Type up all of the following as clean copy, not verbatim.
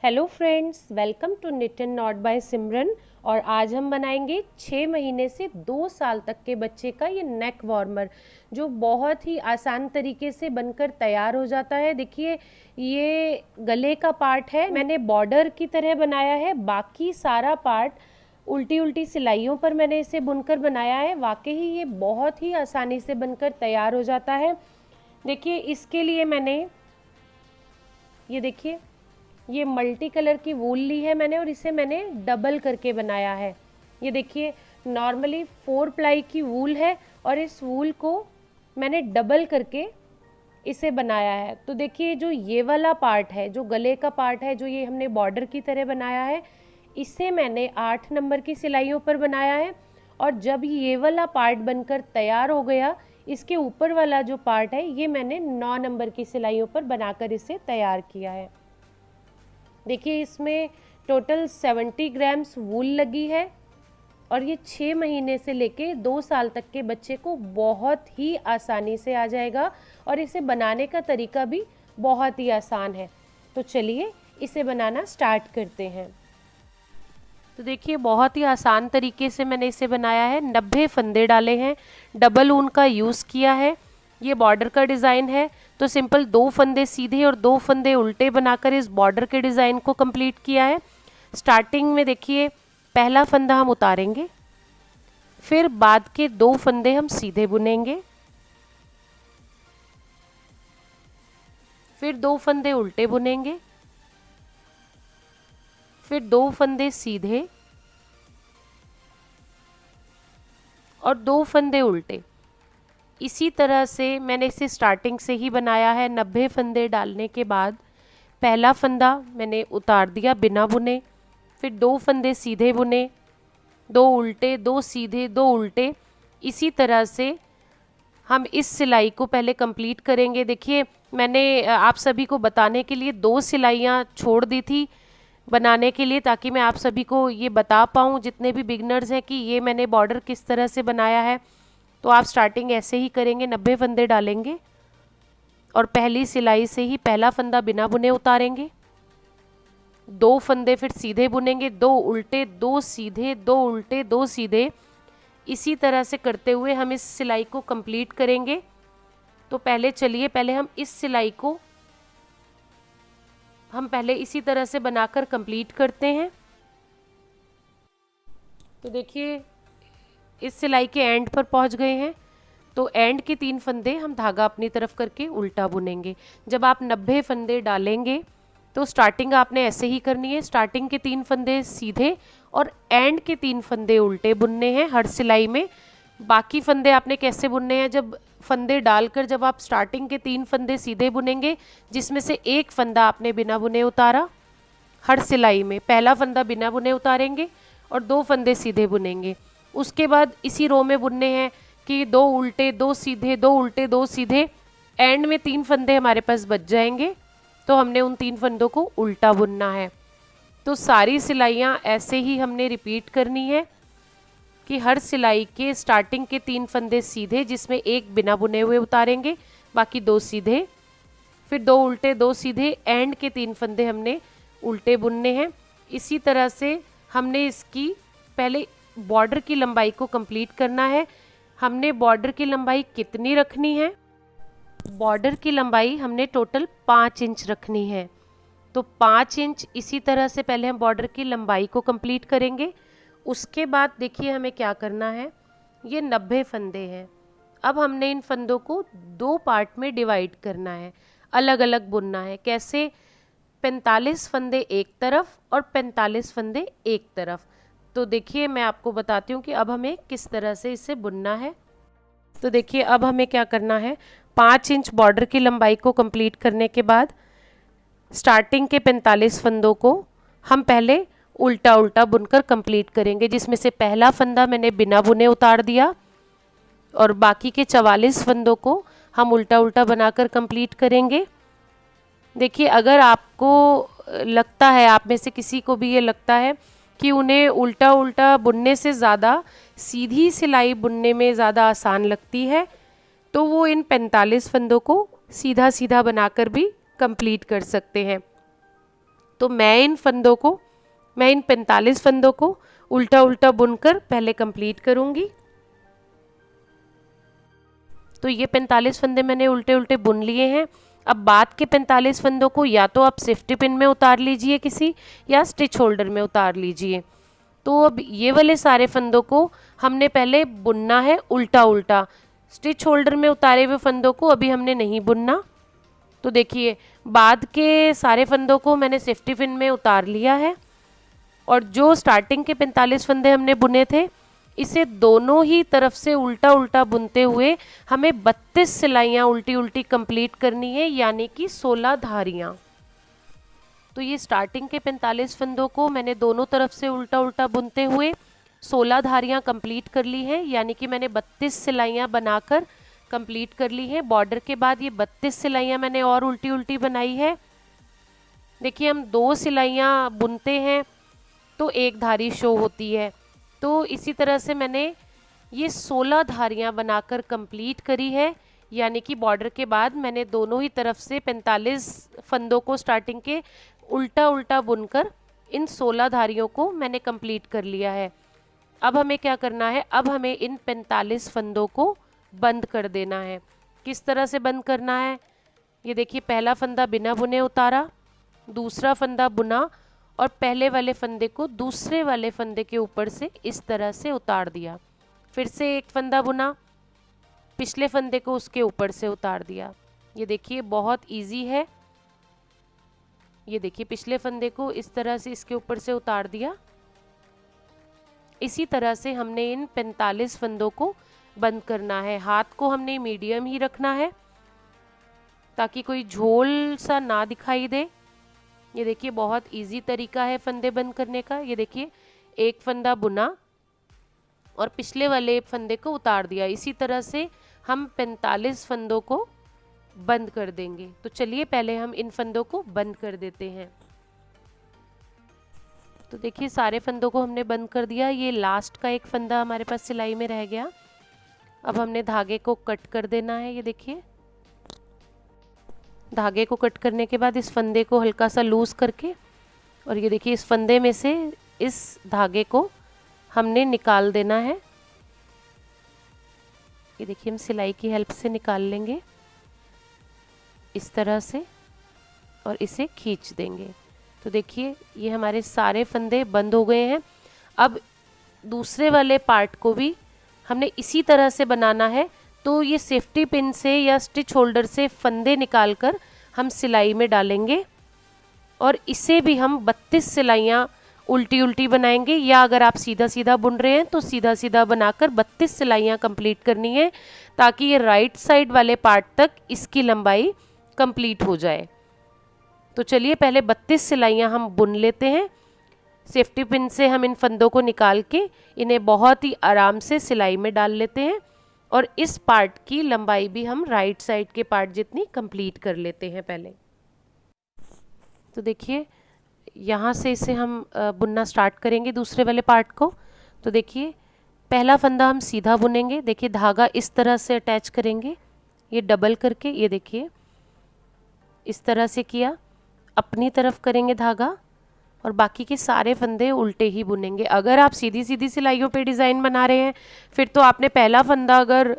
Hello friends, welcome to knit and knot by Simran. और आज हम बनाएंगे 6 महीने से 2 साल तक के बच्चे का ये नेक वार्मर, जो बहुत ही आसान तरीके से बनकर तैयार हो जाता है। देखिए, ये गले का पार्ट है, मैंने बॉर्डर की तरह बनाया है। बाकी सारा पार्ट उल्टी उल्टी सिलाइयों पर मैंने इसे बुनकर बनाया है। वाकई ही ये बहुत ही आसानी से बनकर तैयार हो जाता है। देखिए, इसके लिए मैंने ये देखिए ये मल्टी कलर की वूल ली है मैंने, और इसे मैंने डबल करके बनाया है। ये देखिए, नॉर्मली 4 प्लाई की वूल है और इस वूल को मैंने डबल करके इसे बनाया है। तो देखिए, जो ये वाला पार्ट है, जो गले का पार्ट है, जो ये हमने बॉर्डर की तरह बनाया है, इसे मैंने 8 नंबर की सिलाइयों पर बनाया है। और जब ये वाला पार्ट बनकर तैयार हो गया, इसके ऊपर वाला जो पार्ट है, ये मैंने 9 नंबर की सिलाइयों पर बनाकर इसे तैयार किया है। देखिए, इसमें टोटल 70 ग्राम्स वूल लगी है और ये 6 महीने से लेके 2 साल तक के बच्चे को बहुत ही आसानी से आ जाएगा। और इसे बनाने का तरीका भी बहुत ही आसान है। तो चलिए इसे बनाना स्टार्ट करते हैं। तो देखिए, बहुत ही आसान तरीके से मैंने इसे बनाया है। 90 फंदे डाले हैं, डबल ऊन का यूज़ किया है। ये बॉर्डर का डिज़ाइन है, तो सिंपल 2 फंदे सीधे और 2 फंदे उल्टे बनाकर इस बॉर्डर के डिज़ाइन को कंप्लीट किया है। स्टार्टिंग में देखिए, पहला फंदा हम उतारेंगे, फिर बाद के 2 फंदे हम सीधे बुनेंगे, फिर 2 फंदे उल्टे बुनेंगे, फिर 2 फंदे सीधे और 2 फंदे उल्टे। इसी तरह से मैंने इसे स्टार्टिंग से ही बनाया है। 90 फंदे डालने के बाद पहला फंदा मैंने उतार दिया बिना बुने, फिर 2 फंदे सीधे बुने, 2 उल्टे, 2 सीधे, 2 उल्टे। इसी तरह से हम इस सिलाई को पहले कंप्लीट करेंगे। देखिए, मैंने आप सभी को बताने के लिए 2 सिलाइयाँ छोड़ दी थी बनाने के लिए, ताकि मैं आप सभी को ये बता पाऊँ, जितने भी बिगनर्स हैं, कि ये मैंने बॉर्डर किस तरह से बनाया है। तो आप स्टार्टिंग ऐसे ही करेंगे, 90 फंदे डालेंगे और पहली सिलाई से ही पहला फंदा बिना बुने उतारेंगे, 2 फंदे फिर सीधे बुनेंगे, 2 उल्टे, 2 सीधे, 2 उल्टे, 2 सीधे। इसी तरह से करते हुए हम इस सिलाई को कंप्लीट करेंगे। तो पहले हम इस सिलाई को पहले इसी तरह से बनाकर कंप्लीट करते हैं। तो देखिए, इस सिलाई के एंड पर पहुंच गए हैं। तो एंड के 3 फंदे हम धागा अपनी तरफ करके उल्टा बुनेंगे। जब आप 90 फंदे डालेंगे तो स्टार्टिंग आपने ऐसे ही करनी है। स्टार्टिंग के 3 फंदे सीधे और एंड के 3 फंदे उल्टे बुनने हैं हर सिलाई में। बाकी फंदे आपने कैसे बुनने हैं, जब फंदे डालकर जब आप स्टार्टिंग के 3 फंदे सीधे बुनेंगे, जिसमें से एक फंदा आपने बिना बुने उतारा, हर सिलाई में पहला फंदा बिना बुने उतारेंगे और 2 फंदे सीधे बुनेंगे। उसके बाद इसी रो में बुनने हैं कि 2 उल्टे, 2 सीधे, 2 उल्टे, 2 सीधे। एंड में 3 फंदे हमारे पास बच जाएंगे, तो हमने उन 3 फंदों को उल्टा बुनना है। तो सारी सिलाइयाँ ऐसे ही हमने रिपीट करनी है कि हर सिलाई के स्टार्टिंग के 3 फंदे सीधे, जिसमें एक बिना बुने हुए उतारेंगे, बाकी 2 सीधे, फिर 2 उल्टे, 2 सीधे। एंड के 3 फंदे हमने उल्टे बुनने हैं। इसी तरह से हमने इसकी पहले बॉर्डर की लंबाई को कंप्लीट करना है। हमने बॉर्डर की लंबाई कितनी रखनी है? बॉर्डर की लंबाई हमने टोटल 5 इंच रखनी है। तो 5 इंच इसी तरह से पहले हम बॉर्डर की लंबाई को कंप्लीट करेंगे। उसके बाद देखिए, हमें क्या करना है। ये 90 फंदे हैं। अब हमने इन फंदों को 2 पार्ट में डिवाइड करना है, अलग अलग बुनना है। कैसे? 45 फंदे एक तरफ और 45 फंदे एक तरफ। तो देखिए, मैं आपको बताती हूँ कि अब हमें किस तरह से इसे बुनना है। तो देखिए, अब हमें क्या करना है। 5 इंच बॉर्डर की लंबाई को कंप्लीट करने के बाद स्टार्टिंग के 45 फंदों को हम पहले उल्टा उल्टा बुनकर कंप्लीट करेंगे, जिसमें से पहला फंदा मैंने बिना बुने उतार दिया और बाकी के 44 फंदों को हम उल्टा उल्टा बनाकर कंप्लीट करेंगे। देखिए, अगर आपको लगता है, आप में से किसी को भी ये लगता है कि उन्हें उल्टा उल्टा बुनने से ज़्यादा सीधी सिलाई बुनने में ज़्यादा आसान लगती है, तो वो इन 45 फंदों को सीधा सीधा बनाकर भी कंप्लीट कर सकते हैं। तो तो मैं इन 45 फंदों को उल्टा उल्टा बुनकर पहले कंप्लीट करूंगी। तो ये 45 फंदे मैंने उल्टे उल्टे बुन लिए हैं। अब बाद के 45 फंदों को या तो आप सेफ्टी पिन में उतार लीजिए किसी, या स्टिच होल्डर में उतार लीजिए। तो अब ये वाले सारे फंदों को हमने पहले बुनना है उल्टा उल्टा। स्टिच होल्डर में उतारे हुए फंदों को अभी हमने नहीं बुनना। तो देखिए बाद के सारे फंदों को मैंने सेफ्टी पिन में उतार लिया है, और जो स्टार्टिंग के 45 फंदे हमने बुने थे, इसे दोनों ही तरफ से उल्टा उल्टा बुनते हुए हमें 32 सिलाइयाँ उल्टी उल्टी कंप्लीट करनी है, यानी कि 16 धारियाँ। तो ये स्टार्टिंग के 45 फंदों को मैंने दोनों तरफ से उल्टा उल्टा बुनते हुए 16 धारियाँ कंप्लीट कर ली हैं, यानी कि मैंने 32 सिलाइयाँ बनाकर कंप्लीट कर ली है। बॉर्डर के बाद ये 32 सिलाइयाँ मैंने और उल्टी उल्टी बनाई है। देखिए हम 2 सिलाइयाँ बुनते हैं तो एक धारी शो होती है, तो इसी तरह से मैंने ये 16 धारियाँ बनाकर कंप्लीट करी है, यानी कि बॉर्डर के बाद मैंने दोनों ही तरफ से 45 फंदों को स्टार्टिंग के उल्टा उल्टा बुनकर इन 16 धारियों को मैंने कंप्लीट कर लिया है। अब हमें क्या करना है, अब हमें इन 45 फंदों को बंद कर देना है। किस तरह से बंद करना है, ये देखिए पहला फंदा बिना बुने उतारा, दूसरा फंदा बुना और पहले वाले फंदे को दूसरे वाले फंदे के ऊपर से इस तरह से उतार दिया। फिर से एक फंदा बुना, पिछले फंदे को उसके ऊपर से उतार दिया। ये देखिए बहुत इजी है। ये देखिए पिछले फंदे को इस तरह से इसके ऊपर से उतार दिया। इसी तरह से हमने इन 45 फंदों को बंद करना है। हाथ को हमने मीडियम ही रखना है ताकि कोई झोल सा ना दिखाई दे। ये देखिए बहुत इजी तरीका है फंदे बंद करने का। ये देखिए एक फंदा बुना और पिछले वाले फंदे को उतार दिया। इसी तरह से हम 45 फंदों को बंद कर देंगे। तो चलिए पहले हम इन फंदों को बंद कर देते हैं। तो देखिए सारे फंदों को हमने बंद कर दिया। ये लास्ट का एक फंदा हमारे पास सिलाई में रह गया। अब हमने धागे को कट कर देना है। ये देखिए धागे को कट करने के बाद इस फंदे को हल्का सा लूज करके, और ये देखिए इस फंदे में से इस धागे को हमने निकाल देना है। ये देखिए हम सिलाई की हेल्प से निकाल लेंगे इस तरह से और इसे खींच देंगे। तो देखिए ये हमारे सारे फंदे बंद हो गए हैं। अब दूसरे वाले पार्ट को भी हमने इसी तरह से बनाना है। तो ये सेफ्टी पिन से या स्टिच होल्डर से फंदे निकालकर हम सिलाई में डालेंगे और इसे भी हम 32 सिलाइयाँ उल्टी उल्टी बनाएंगे, या अगर आप सीधा सीधा बुन रहे हैं तो सीधा सीधा बनाकर 32 सिलाइयाँ कंप्लीट करनी है ताकि ये राइट साइड वाले पार्ट तक इसकी लंबाई कंप्लीट हो जाए। तो चलिए पहले 32 सिलाइयाँ हम बुन लेते हैं। सेफ्टी पिन से हम इन फंदों को निकाल के इन्हें बहुत ही आराम से सिलाई में डाल लेते हैं और इस पार्ट की लंबाई भी हम राइट साइड के पार्ट जितनी कंप्लीट कर लेते हैं पहले। तो देखिए यहाँ से इसे हम बुनना स्टार्ट करेंगे दूसरे वाले पार्ट को। तो देखिए पहला फंदा हम सीधा बुनेंगे। देखिए धागा इस तरह से अटैच करेंगे, ये डबल करके, ये देखिए इस तरह से किया, अपनी तरफ करेंगे धागा और बाकी के सारे फंदे उल्टे ही बुनेंगे। अगर आप सीधी सीधी सिलाइयों पे डिज़ाइन बना रहे हैं फिर तो आपने पहला फंदा अगर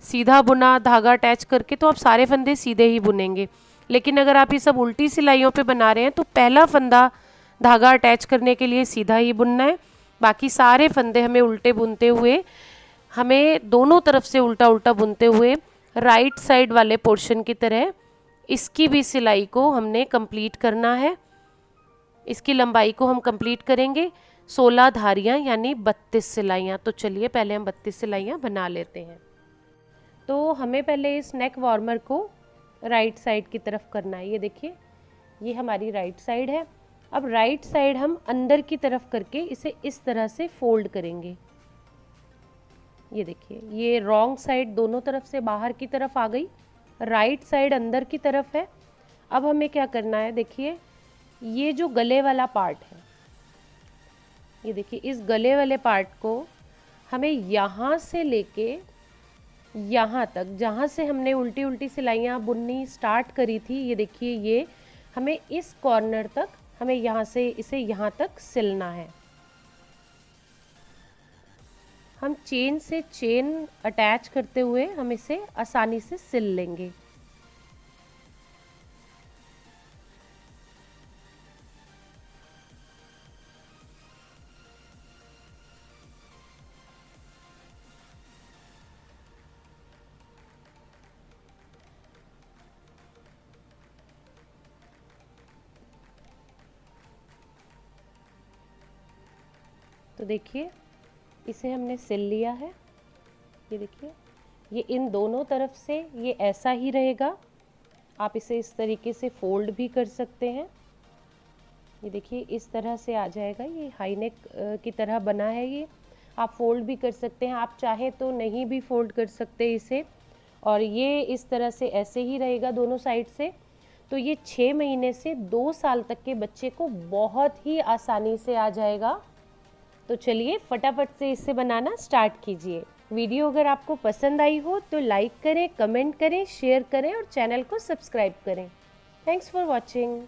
सीधा बुना धागा अटैच करके तो आप सारे फंदे सीधे ही बुनेंगे। लेकिन अगर आप ये सब उल्टी सिलाइयों पे बना रहे हैं तो पहला फंदा धागा अटैच करने के लिए सीधा ही बुनना है, बाकी सारे फंदे हमें उल्टे बुनते हुए, हमें दोनों तरफ से उल्टा उल्टा बुनते हुए राइट साइड वाले पोर्शन की तरह इसकी भी सिलाई को हमने कंप्लीट करना है। इसकी लंबाई को हम कंप्लीट करेंगे 16 धारियाँ यानी 32 सिलाइयाँ। तो चलिए पहले हम 32 सिलाइयाँ बना लेते हैं। तो हमें पहले इस नेक वार्मर को राइट साइड की तरफ करना है। ये देखिए ये हमारी राइट साइड है। अब राइट साइड हम अंदर की तरफ करके इसे इस तरह से फोल्ड करेंगे। ये देखिए ये रॉन्ग साइड दोनों तरफ से बाहर की तरफ आ गई, राइट साइड अंदर की तरफ है। अब हमें क्या करना है, देखिए ये जो गले वाला पार्ट है, ये देखिए इस गले वाले पार्ट को हमें यहाँ से लेके यहाँ तक, जहाँ से हमने उल्टी उल्टी सिलाइयाँ बुननी स्टार्ट करी थी, ये देखिए ये हमें इस कॉर्नर तक हमें यहाँ से इसे यहाँ तक सिलना है। हम चेन से चेन अटैच करते हुए हम इसे आसानी से सिल लेंगे। तो देखिए इसे हमने सिल लिया है। ये देखिए, ये इन दोनों तरफ से ये ऐसा ही रहेगा। आप इसे इस तरीके से फोल्ड भी कर सकते हैं। ये देखिए इस तरह से आ जाएगा, ये हाई नेक की तरह बना है। ये आप फोल्ड भी कर सकते हैं, आप चाहे तो नहीं भी फोल्ड कर सकते इसे। और ये इस तरह से ऐसे ही रहेगा दोनों साइड से। तो ये 6 महीने से 2 साल तक के बच्चे को बहुत ही आसानी से आ जाएगा। तो चलिए फटाफट से इसे बनाना स्टार्ट कीजिए। वीडियो अगर आपको पसंद आई हो तो लाइक करें, कमेंट करें, शेयर करें और चैनल को सब्सक्राइब करें। Thanks for watching.